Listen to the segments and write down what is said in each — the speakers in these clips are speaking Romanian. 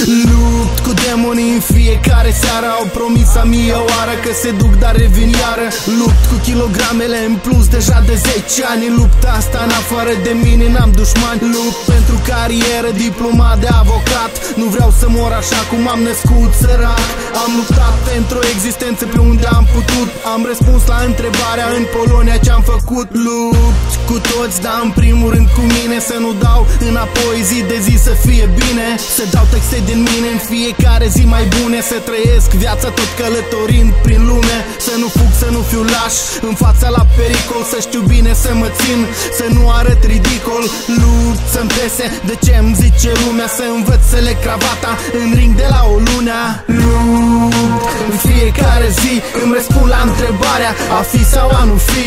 Lupt cu demonii în fiecare seară, au promis a mie oară că se duc dar revin iară. Lupt cu kilogramele în plus deja de 10 ani. În lupta asta în afară de mine n-am dușmani. Lupt pentru carieră, diploma de avocat. Nu vreau să mor așa cum am născut sărac. Am luptat pentru o existență pe unde am putut. Am răspuns la întrebarea în Polonia ce-am făcut. Lupt cu toți, dar în primul rând cu mine. Să nu dau înapoi zi de zi, să fie bine. Să dau texte din mine în fiecare zi mai bune. Să trăiesc viața tot călătorind prin lume. Să nu fug, să nu fiu laș în fața la pericol. Să știu bine să mă țin, să nu arăt ridicol. Lupt să-mi pese de ce-mi zice lumea. Să învăț să le cravata în ring de la o lunea. Lupt în fiecare zi, îmi răspund la întrebarea a fi sau a nu fi.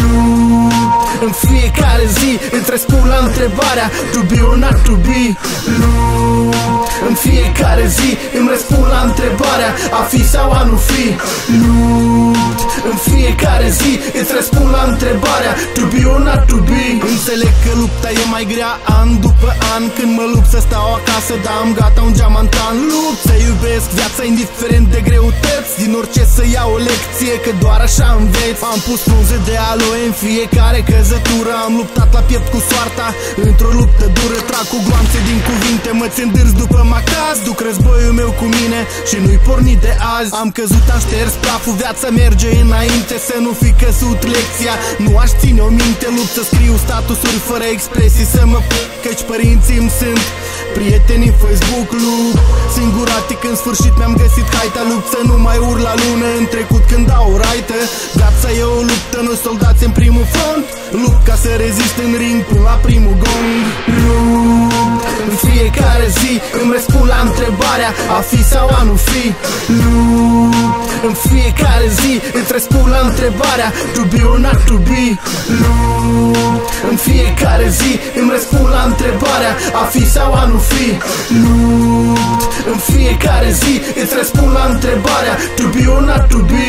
Lupt în fiecare zi, îți răspund la întrebarea to be or not to be. Lupt în fiecare zi, îmi răspund la întrebarea a fi sau a nu fi. Lupt în fiecare zi, îți răspund la întrebarea to be or not to be. Înțeleg că lupta e mai grea an după an. Când mă lupt să stau acasă, dar am gata un geamantan. Lupt să iubesc viața indiferent de greutăți. Din orice să iau o lecție, că doar așa înveți. Am pus frunze de aloe în fiecare căzătură. Am luptat la piept cu soarta într-o luptă dură. Trag cu gloanțe din cuvinte, mă țin dârs după macaz. Duc războiul meu cu mine și nu-i pornit de azi. Am căzut, am șters praful, viața merge înainte. Să nu fi căzut lecția, nu aș ține o minte. Lupt să scriu statusuri fără expresii, să mă căci părinții îmi sunt prietenii în Facebook. Lupt singuratic, în sfârșit mi-am găsit haita. Lupt să nu mai url la lună în trecut când dau o raită. Viața e o luptă, noi soldați în primul front. Lupt ca să rezist în ring până la primul gong. Lupt în fiecare zi, îmi răspund la întrebarea a fi sau a nu fi. Lupt în fiecare zi, îți răspund la întrebarea to be or not to be. Lupt în fiecare zi, îmi răspund la întrebarea a fi sau a nu fi. Lupt în fiecare zi, îți răspund la întrebarea to be or not to be.